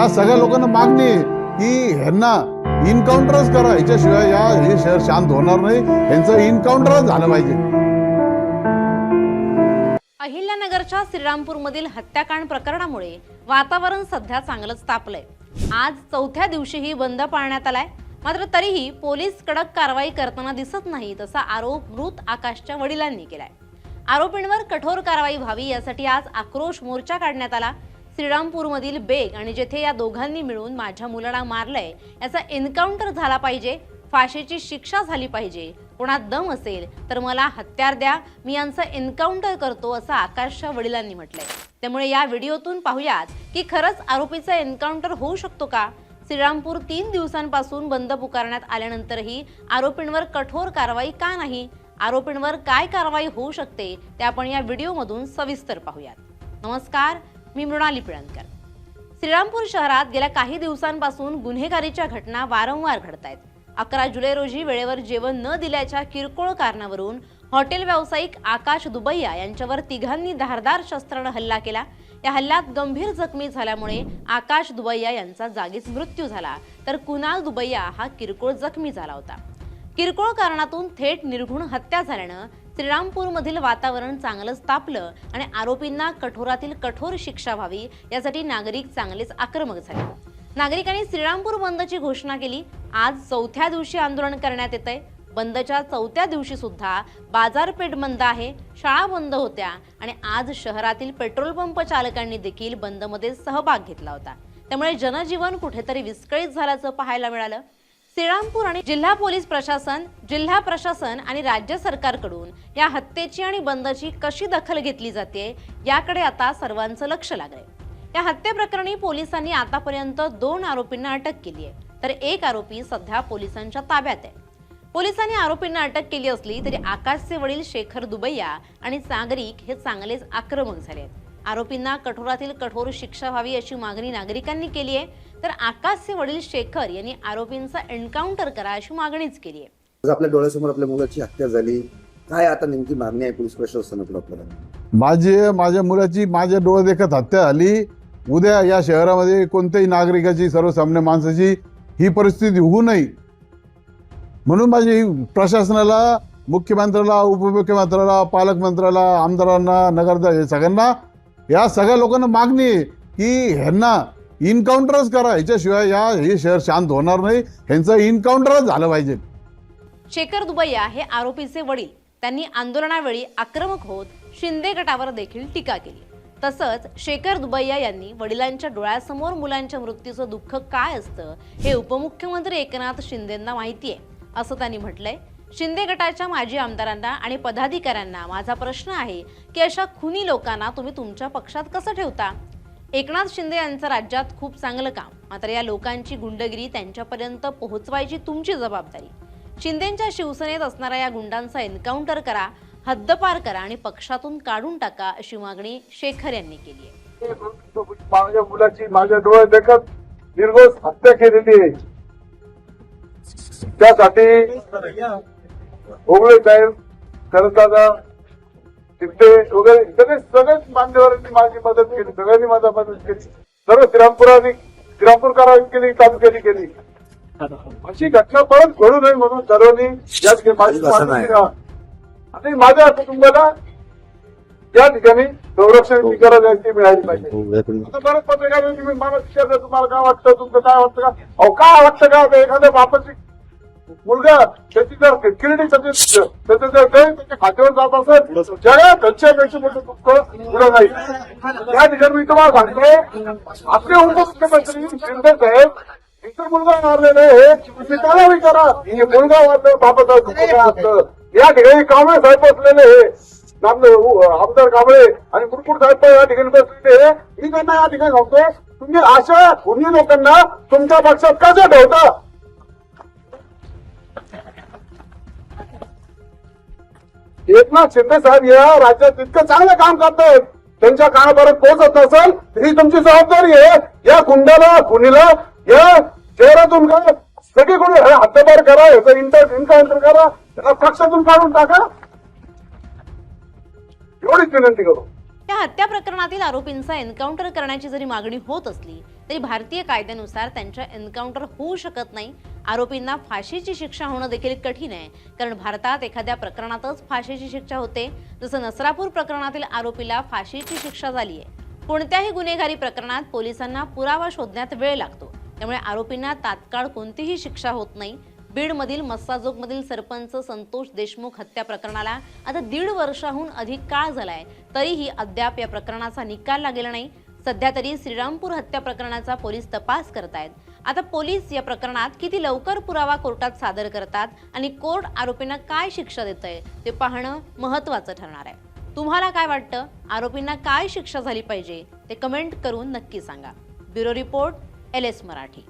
या सगळ्या लोकांना मागणी आहे की ह्यांना इन्काउंटरच करा, ह्याच्याशिवाय हे शहर शांत होणार नाही, ह्यांचं इन्काउंटरच झालं पाहिजे. अहिल्यानगरच्या श्रीरामपूरमधील हत्याकांड प्रकरणामुळे वातावरण सध्या चांगलंच तापलंय. आज चौथ्या दिवशीही बंद पाळण्यात आलाय, मात्र तरीही पोलीस कडक कारवाई करताना दिसत नाहीत असा आरोप मृत आकाशच्या वडिलांनी केलाय. आरोपींवर कठोर कारवाई व्हावी यासाठी आज आक्रोश मोर्चा काढण्यात आला. श्रीरामपूरमधील बेग आणि जेथे या दोघांनी मिळून माझ्या मुलाला मारलंय याचा एन्काउंटर झाला पाहिजे, फाशीची शिक्षा झाली पाहिजे. कोणात दम असेल तर मला हत्यार द्या, मी यांचं एन्काउंटर करतो असं आकाशच्या वडिलांनी म्हटलंय. त्यामुळे या व्हिडिओतून पाहूयात की खरंच आरोपीचं एन्काउंटर होऊ शकतो का. श्रीरामपूर 3 दिवसांपासून बंद पुकारण्यात आल्यानंतरही आरोपींवर कठोर कारवाई का नाही, आरोपींवर काय कारवाई होऊ शकते ते आपण या व्हिडिओमधून सविस्तर पाहूयात. नमस्कार, मी मृणाली पिळणकर. श्रीरामपूर शहरात गेल्या काही दिवसांपासून गुन्हेगारीच्या घटना वारंवार घडतायत. 11 जुलै रोजी वेळेवर जेवण न दिल्याच्या किरकोळ कारणावरून हॉटेल व्यावसायिक आकाश दुबैया यांच्यावर तिघांनी धारदार शस्त्राने हल्ला केला. या हल्ल्यात गंभीर जखमी झाल्यामुळे आकाश दुबैया यांचा जागीच मृत्यू झाला, तर कुणाल दुबैया हा किरकोळ जखमी झाला होता. किरकोळ कारणातून थेट निर्घृण हत्या झाल्यानं श्रीरामपूरमधील वातावरण चांगलंच तापलं आणि आरोपींना कठोरातील कठोर शिक्षा व्हावी यासाठी नागरिक चांगलेच आक्रमक झाले. नागरिकांनी श्रीरामपूर बंदची घोषणा केली. आज चौथ्या दिवशी आंदोलन करण्यात येतंय. बंदच्या चौथ्या दिवशी सुद्धा बाजारपेठ बंद आहे, शाळा बंद होत्या आणि आज शहरातील पेट्रोल पंप चालकांनी देखील बंदमध्ये सहभाग घेतला होता. त्यामुळे जनजीवन कुठेतरी विस्कळीत झाल्याचं पाहायला मिळालं. श्रीरामपूर आणि जिल्हा पोलीस प्रशासन, जिल्हा प्रशासन आणि राज्य सरकारकडून या हत्येची आणि बंदची कशी दखल घेतली जाते याकडे आता सर्वांचं लक्ष लागलंय. या हत्येप्रकरणी पोलिसांनी आतापर्यंत 2 आरोपींना अटक केली आहे, तर 1 आरोपी सध्या पोलिसांच्या ताब्यात आहे. पोलिसांनी आरोपींना अटक केली असली तरी आकाशचे वडील शेखर दुबैया आणि नागरिक हे चांगलेच आक्रमक झाले आहेत. आरोपींना कठोरातील कठोर शिक्षा व्हावी अशी मागणी नागरिकांनी केली आहे, तर आकाशचे वडील शेखर यांनी आरोपींचा एन्काउंटर करा अशी मागणीच केली आहे. आपल्या डोळ्यासमोर आपल्या मुलाची हत्या झाली, काय आता नेमकी मागणी आहे पोलीस प्रशासनाकडे आपल्याला? माझ्या मुलाची माझ्या डोळे देखत हत्या झाली. उद्या या शहरामध्ये कोणत्याही नागरिकाची, सर्वसामान्य माणसाची ही परिस्थिती होऊ नये म्हणून माझी प्रशासनाला, मुख्यमंत्र्याला, उपमुख्यमंत्र्याला, पालकमंत्र्याला, आमदारांना, नगरसेवक सगळ्यांना, या सगळ्या लोकांना मागणी आहे की ह्यांना इन्काउंटरच करा, ह्याच्याशिवाय हे शहर शांत होणार नाही, ह्यांचं इन्काउंटरच झालं पाहिजे. शेखर दुबैया हे आरोपीचे वडील. त्यांनी आंदोलनावेळी आक्रमक होत शिंदे गटावर देखील टीका केली. तसंच शेखर दुबैया यांनी वडिलांच्या डोळ्यासमोर मुलांच्या मृत्यूचं दुःख काय असतं हे उपमुख्यमंत्री एकनाथ शिंदेंना माहिती आहे असं त्यांनी म्हटलंय. शिंदे गटाच्या माजी आमदारांना आणि पदाधिकाऱ्यांना माझा प्रश्न आहे की अशा खुनी लोकांना तुम्ही तुमच्या पक्षात कसं ठेवता. एकनाथ शिंदे यांचं राज्यात खूप चांगलं काम, मात्र या लोकांची गुंडगिरी त्यांच्यापर्यंत पोहोचवायची तुमची जबाबदारी. शिंदेंच्या शिवसेनेत असणाऱ्या या गुंडांचा एन्काउंटर करा, हद्दपार करा आणि पक्षातून काढून टाका अशी मागणी शेखर यांनी केली आहे. माझ्या मुलाची माझ्या डोळ्यात देखत निर्घोष हत्या केलेली आहे. त्यासाठी ओगळे साहेब, शरददादा, शिंदे वगैरे सगळेच मान्यवरांनी माझी मदत केली, सगळ्यांनी माझा मदत केली. सर्व श्रीरामपूरकरांनी केली, तालुक्याने केली. अशी घटना परत घडू नये म्हणून सर्वांनी आणि माझ्या कुटुंबाला या ठिकाणी संरक्षणाची गरज आहे ती मिळाली पाहिजे. आता बरेच पत्रकार मला विचारलं तुम्हाला काय वाटतं, तुमचं काय वाटतं का? अहो काय वाटतं का? एखाद्या बापाची मुलगा त्याची जर किरडी त्याचं जर त्याच्या खात्यावर जात असेल, जगात त्यांच्यापेक्षा मोठं दुःख पुढं नाही. या ठिकाणी मी तुम्हाला सांगतो, आपले उपमुख्यमंत्री शिंदे साहेब इतर मुलगा मारलेले हे त्याला विचारा, मुलगा मारलं बापाचं दुःख काय असतं. या ठिकाणी कांबळे साहेब बसलेले हे आमदार कांबळे आणि मुरकुट साहेब या ठिकाणी बसलेले, मी त्यांना या ठिकाणी सांगतो, तुम्ही अशा खुनी लोकांना तुमच्या पक्षात कसं ठेवता? एकनाथ शिंदे साहेब या राज्यात इतकं चांगलं काम करतायत, त्यांच्या कानापर्यंत पोहोचत नसेल ही तुमची जबाबदारी आहे. या गुंडाला, खुनीला या शहरातून सगळीकडून हद्दपार करा, याचा इन्काउंटर करा, त्याला पक्षातून काढून टाका, एवढीच विनंती करू. या हत्या प्रकरणातील आरोपींचा एन्काउंटर करण्याची जरी मागणी होत असली तरी भारतीय कायद्यानुसार त्यांच्या एन्काउंटर होऊ शकत नाही. आरोपींना फाशीची शिक्षा होणं देखील कठीण आहे, कारण भारतात एखाद्या प्रकरणातच फाशीची शिक्षा होते. जसं नसरापूर प्रकरणातील आरोपीला फाशीची शिक्षा झाली आहे. कोणत्याही गुन्हेगारी प्रकरणात पोलिसांना पुरावा शोधण्यात वेळ लागतो, त्यामुळे आरोपींना तात्काळ कोणतीही शिक्षा होत नाही. बीडमधील मस्साजोगमधील सरपंच संतोष देशमुख हत्या प्रकरणाला आता 1.5 वर्षाहून अधिक काळ झालाय, तरीही अद्याप या प्रकरणाचा निकाल लागलेला नाही. सध्या तरी श्रीरामपूर हत्या प्रकरणाचा पोलीस तपास करतायत. आता पोलीस या प्रकरणात किती लवकर पुरावा कोर्टात सादर करतात आणि कोर्ट आरोपींना काय शिक्षा देतंय ते पाहणं महत्त्वाचं ठरणार आहे. तुम्हाला काय वाटतं? आरोपींना काय शिक्षा झाली पाहिजे ते कमेंट करून नक्की सांगा. Bureau report, LS Marathi.